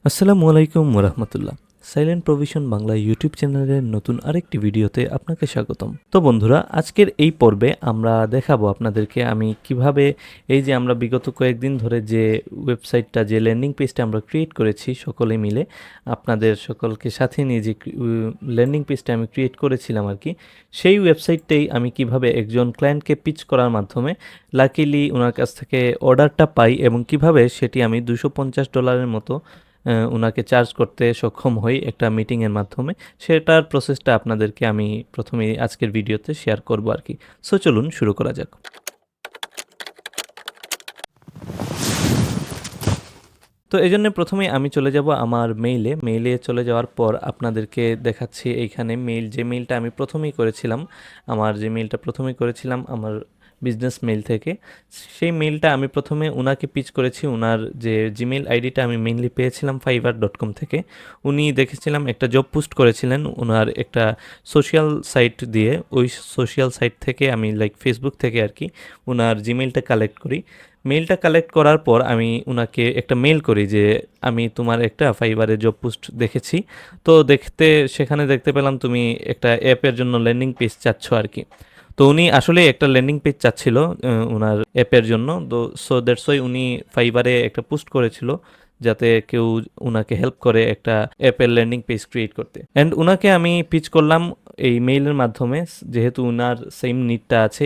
আসসালামু আলাইকুম ওরহমতুল্লাহ। সাইলেন্ট প্রভিশন বাংলা ইউটিউব চ্যানেলের নতুন আরেকটি ভিডিওতে আপনাকে স্বাগতম। তো বন্ধুরা, আজকের এই পর্বে আমরা দেখাবো আপনাদেরকে আমি কিভাবে এই যে আমরা বিগত কয়েকদিন ধরে যে ওয়েবসাইটটা যে ল্যান্ডিং পেজটা আমরা ক্রিয়েট করেছি সকলে মিলে আপনাদের সকলকে সাথে নিয়ে যে ল্যান্ডিং পেজটা আমি ক্রিয়েট করেছিলাম আর কি, সেই ওয়েবসাইটটাই আমি কিভাবে একজন ক্লায়েন্টকে পিচ করার মাধ্যমে লাকিলি ওনার কাছ থেকে অর্ডারটা পাই এবং কিভাবে সেটি আমি $250 মতো ওনাকে চার্জ করতে সক্ষম হই একটা মিটিংয়ের মাধ্যমে, সেটার প্রসেসটা আপনাদেরকে আমি প্রথমেই আজকের ভিডিওতে শেয়ার করব আর কি। সো চলুন শুরু করা যাক। তো এই জন্য প্রথমেই আমি চলে যাব আমার মেইলে চলে যাওয়ার পর আপনাদেরকে দেখাচ্ছি এইখানে যে মেইলটা আমি প্রথমেই করেছিলাম, আমার বিজনেস মেইল থেকে। সেই মেইলটা আমি প্রথমে ওনাকে পিচ করেছি। ওনার যে জিমেইল আইডিটা আমি মেইনলি পেয়েছিলাম fiverr.com থেকে। উনি দেখেছিলাম একটা জব পোস্ট করেছিলেন ওনার একটা সোশ্যাল সাইট দিয়ে, ওই সোশ্যাল সাইট থেকে আমি ফেসবুক থেকে আর কি ওনার জিমেইলটা কালেক্ট করি। মেইলটা কালেক্ট করার পর আমি ওনাকে একটা মেইল করি যে আমি তোমার একটা ফাইবারে জব পোস্ট দেখেছি, তো সেখানে দেখতে পেলাম তুমি একটা অ্যাপের জন্য ল্যান্ডিং পেজ চাচ্ছ আর কি। তো উনি আসলে একটা ল্যান্ডিং পেজ চাচ্ছিল ওনার অ্যাপের জন্য। তো সো দ্যাটস ওয়াই উনি ফাইবারে একটা পোস্ট করেছিল যাতে কেউ ওনাকে হেল্প করে একটা অ্যাপের ল্যান্ডিং পেজ ক্রিয়েট করতে। অ্যান্ড ওনাকে আমি পিচ করলাম এই মেইলের মাধ্যমে, যেহেতু ওনার সেম নিডটা আছে।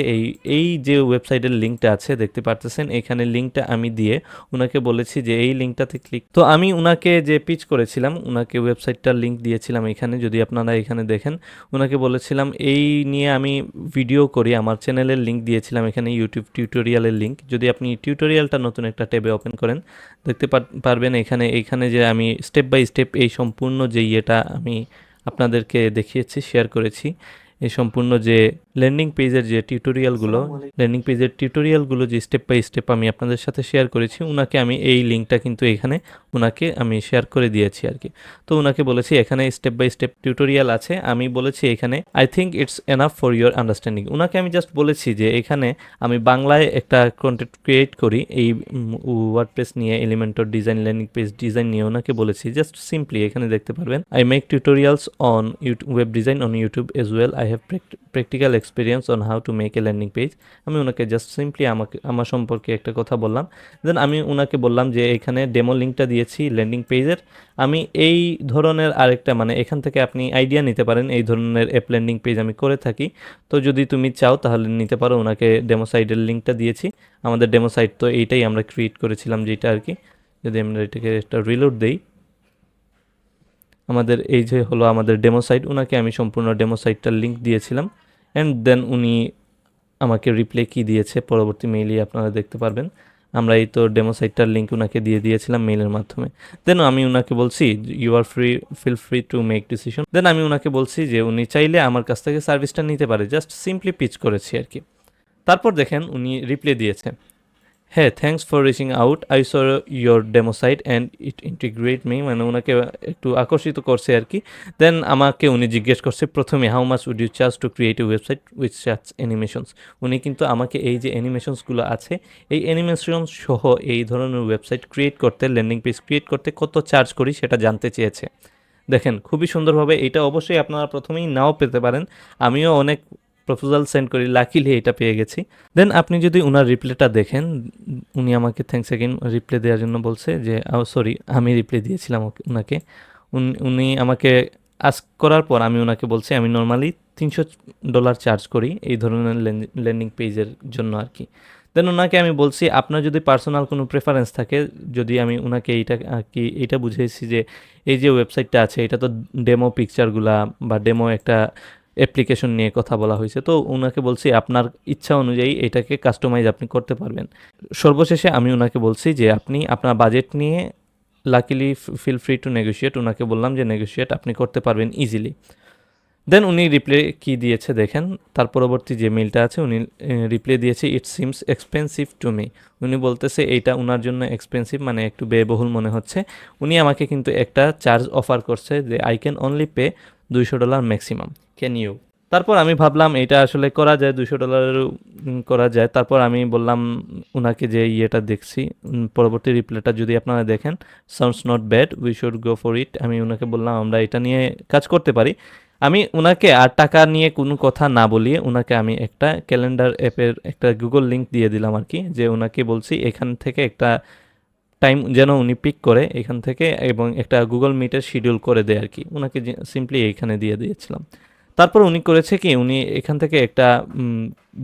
এই যে ওয়েবসাইটের লিঙ্কটা আছে দেখতে পারতেছেন, এখানে লিঙ্কটা আমি দিয়ে ওনাকে বলেছি যে এই লিঙ্কটাতে ক্লিক। তো আমি ওনাকে যে পিচ করেছিলাম, ওনাকে ওয়েবসাইটটার লিঙ্ক দিয়েছিলাম এখানে, যদি আপনারা এখানে দেখেন। ওনাকে বলেছিলাম এই নিয়ে আমি ভিডিও করি, আমার চ্যানেলের লিঙ্ক দিয়েছিলাম এখানে, ইউটিউব টিউটোরিয়ালের লিঙ্ক। যদি আপনি টিউটোরিয়ালটা নতুন একটা ট্যাবে ওপেন করেন দেখতে পারবেন এইখানে যে আমি স্টেপ বাই স্টেপ এই সম্পূর্ণ যে ইয়েটা আমি আপনাদেরকে দেখিয়েছি, শেয়ার করেছি। এই সম্পূর্ণ যে ল্যান্ডিং পেজের টিউটোরিয়ালগুলো যে স্টেপ বাই স্টেপ আমি আপনাদের সাথে শেয়ার করেছি, ওনাকে আমি এই লিঙ্কটা কিন্তু এখানে ওনাকে আমি শেয়ার করে দিয়েছি আর কি। তো ওনাকে বলেছি এখানে স্টেপ বাই স্টেপ টিউটোরিয়াল আছে, আমি বলেছি এখানে I think it's enough for your understanding. ওনাকে আমি জাস্ট বলেছি যে এখানে আমি বাংলায় একটা কন্টেন্ট ক্রিয়েট করি এই ওয়ার্ডপ্রেস নিয়ে, Elementor design, landing page design নিয়ে। ওনাকে বলেছি জাস্ট সিম্পলি এখানে দেখতে পারবেন I make tutorials on web design on YouTube as well, I have practical experience on how to make a landing page. আমি ওনাকে জাস্ট সিম্পলি আমার সম্পর্কে একটা কথা বললাম। দেন আমি ওনাকে বললাম যে এখানে ডেমো লিঙ্কটা দিয়েছি ল্যান্ডিং পেজের, আমি এই ধরনের আরেকটা এখান থেকে আপনি আইডিয়া নিতে পারেন, এই ধরনের অ্যাপ ল্যান্ডিং পেজ আমি করে থাকি, তো যদি তুমি চাও তাহলে নিতে পারো। ওনাকে ডেমো সাইটের লিঙ্কটা দিয়েছি। আমাদের ডেমো সাইট তো এইটাই আমরা ক্রিয়েট করেছিলাম যেটা আর কি। যদি আমরা এটাকে একটা রিলোড দেই, আমাদের এই যে হলো আমাদের ডেমো সাইট। ওনাকে আমি সম্পূর্ণ ডেমো সাইটটার লিঙ্ক দিয়েছিলাম। অ্যান্ড দেন উনি আমাকে রিপ্লাই কি দিয়েছে পরবর্তী মেইলে আপনারা দেখতে পারবেন। আমরা এই তো ডেমো সাইটটার লিঙ্ক ওনাকে দিয়ে দিয়েছিলাম মেইলের মাধ্যমে। দেন আমি ওনাকে বলছি you are feel free to make decision. Then আমি ওনাকে বলছি যে উনি চাইলে আমার কাছ থেকে সার্ভিসটা নিতে পারে, জাস্ট সিম্পলি পিচ করেছি আর কি। তারপর দেখেন উনি রিপ্লাই দিয়েছে, হ্যাঁ thanks for reaching out, I saw your demo site and it integrate me. ওনাকে একটু আকর্ষিত করছে আর কি। দেন আমাকে উনি জিজ্ঞেস করছে প্রথমে how much would you charge to create a website with such animations. উনি কিন্তু আমাকে এই যে অ্যানিমেশনসগুলো আছে, এই অ্যানিমেশন সহ এই ধরনের ওয়েবসাইট ক্রিয়েট করতে, ল্যান্ডিং পেজ ক্রিয়েট করতে কত চার্জ করি সেটা জানতে চেয়েছে। দেখেন খুবই সুন্দরভাবে, এটা অবশ্যই আপনারা প্রথমেই নাও পেতে পারেন। আমিও অনেক প্রপোজাল সেন্ড করি, লাকিলি এটা পেয়ে গেছি। দেন আপনি যদি ওনার রিপ্লাইটা দেখেন, উনি আমাকে থ্যাঙ্কস এগেইন রিপ্লাই দেওয়ার জন্য বলছে যে সরি আমি রিপ্লাই দিয়েছিলাম ওনাকে। উনি আমাকে আস্ক করার পর আমি ওনাকে বলছি আমি নর্মালি $300 চার্জ করি এই ধরনের ল্যান্ডিং পেজের জন্য আর কি। দেন ওনাকে আমি বলছি আপনার যদি পার্সোনাল কোনো প্রেফারেন্স থাকে, যদি আমি ওনাকে এইটা বুঝিয়েছি যে এই যে ওয়েবসাইটটা আছে এটা তো ডেমো পিকচারগুলা বা ডেমো একটা অ্যাপ্লিকেশন নিয়ে কথা বলা হয়েছে, তো ওনাকে বলছি আপনার ইচ্ছা অনুযায়ী এটাকে কাস্টমাইজ আপনি করতে পারবেন। সর্বশেষে আমি ওনাকে বলছি যে আপনি আপনার বাজেট নিয়ে luckily feel free to negotiate. ওনাকে বললাম যে নেগোশিয়েট আপনি করতে পারবেন ইজিলি। দেন উনি রিপ্লাই কী দিয়েছে দেখেন, তার পরবর্তী যে মেইলটা আছে উনি রিপ্লাই দিয়েছে it seems expensive to me. উনি বলতেছে এইটা ওনার জন্য এক্সপেন্সিভ, একটু ব্যয়বহুল মনে হচ্ছে। উনি আমাকে কিন্তু একটা চার্জ অফার করছে যে I can only pay $200 maximum, can you. তারপর আমি ভাবলাম এটা আসলে করা যায়, $200 করা যায়। তারপর আমি বললাম উনাকে যে ইয়েটা দেখছি, পরবর্তী রিপ্লাইটা যদি আপনারা দেখেন, sounds not bad, we should go for it. আমি উনাকে বললাম আমরা এটা নিয়ে কাজ করতে পারি। আমি উনাকে আর টাকা নিয়ে কোনো কথা না বলিয়ে উনাকে আমি একটা ক্যালেন্ডার অ্যাপের একটা গুগল লিঙ্ক দিয়ে দিলাম আর কি, যে উনাকে বলছি এখান থেকে একটা টাইম যেন উনি পিক করে এখান থেকে, এবং একটা গুগল মিটের শিডিউল করে দেয় আর কি, ওনাকে সিম্পলি এইখানে দিয়ে দিয়েছিলাম। তারপর উনি করেছে কি, উনি এখান থেকে একটা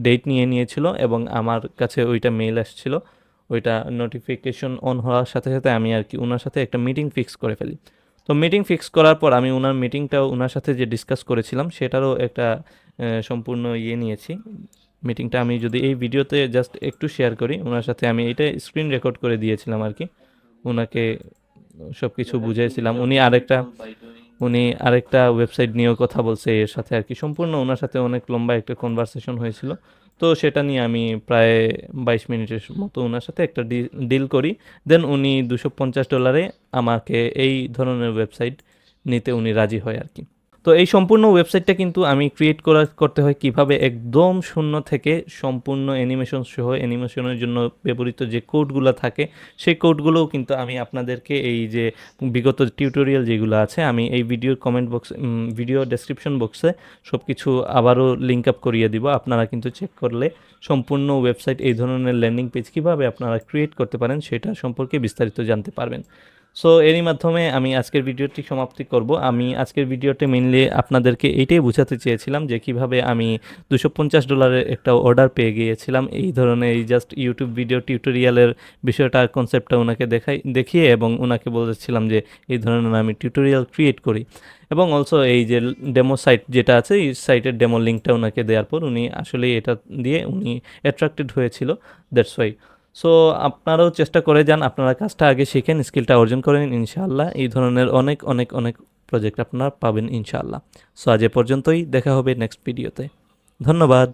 ডেট নিয়ে নিয়েছিল এবং আমার কাছে ওইটা মেইল আসছিল, ওইটা নোটিফিকেশন অন হওয়ার সাথে সাথে আমি আর কি ওনার সাথে একটা মিটিং ফিক্স করে ফেলি। তো মিটিং ফিক্স করার পর আমি ওনার মিটিংটাও ওনার সাথে যে ডিসকাস করেছিলাম সেটারও একটা সম্পূর্ণ ইয়ে নিয়েছি। মিটিংটা আমি যদি এই ভিডিওতে জাস্ট একটু শেয়ার করি, ওনার সাথে আমি এটা স্ক্রিন রেকর্ড করে দিয়েছিলাম আর কি, ওনাকে সব কিছু বুঝিয়েছিলাম। উনি আরেকটা ওয়েবসাইট নিয়েও কথা বলছে এর সাথে আর কি, সম্পূর্ণ ওনার সাথে অনেক লম্বা একটা কনভারসেশন হয়েছিল। তো সেটা নিয়ে আমি প্রায় 22 মিনিটের মতো ওনার সাথে একটা ডিল করি। দেন উনি $250 আমাকে এই ধরনের ওয়েবসাইট নিতে উনি রাজি হয় আর কি। তো এই সম্পূর্ণ ওয়েবসাইটটা কিন্তু আমি ক্রিয়েট করতে হয় কিভাবে, একদম শূন্য থেকে সম্পূর্ণ অ্যানিমেশন সহ, অ্যানিমেশনের জন্য ব্যবহৃত যে কোডগুলো থাকে সেই কোডগুলোও কিন্তু আমি আপনাদেরকে এই যে বিগত টিউটোরিয়াল যেগুলো আছে, আমি এই ভিডিওর কমেন্ট বক্স, ভিডিও ডেসক্রিপশন বক্সে সব কিছু আবারও লিঙ্ক আপ করিয়ে দিব। আপনারা কিন্তু চেক করলে সম্পূর্ণ ওয়েবসাইট, এই ধরনের ল্যান্ডিং পেজ কীভাবে আপনারা ক্রিয়েট করতে পারেন সেটা সম্পর্কে বিস্তারিত জানতে পারবেন। সো এরই মাধ্যমে আমি আজকের ভিডিওটি সমাপ্তি করব। আমি আজকের ভিডিওতে মেইনলি আপনাদেরকে এইটাই বোঝাতে চেয়েছিলাম যে কিভাবে আমি $250 একটা অর্ডার পেয়ে গিয়েছিলাম এই ধরনের, এই জাস্ট ইউটিউব ভিডিও টিউটোরিয়ালের বিষয়টা, কনসেপ্টটা ওনাকে দেখিয়ে এবং ওনাকে বলেছিলাম যে এই ধরনের আমি টিউটোরিয়াল ক্রিয়েট করি। এবং অলসো এই যে ডেমো সাইট যেটা আছে, এই সাইটের ডেমো লিঙ্কটা ওনাকে দেওয়ার পর উনি আসলেই এটা দিয়ে উনি অ্যাট্রাক্টেড হয়েছিল, দ্যাটস ওয়াই। সো আপনারাও চেষ্টা করে যান, আপনারা কাজটা আগে শিখেন, স্কিলটা অর্জন করেন, ইনশাআল্লাহ এই ধরনের অনেক অনেক অনেক প্রজেক্ট আপনারা পাবেন ইনশাআল্লাহ। সো আজ এ পর্যন্তই, দেখা হবে নেক্সট ভিডিওতে। ধন্যবাদ।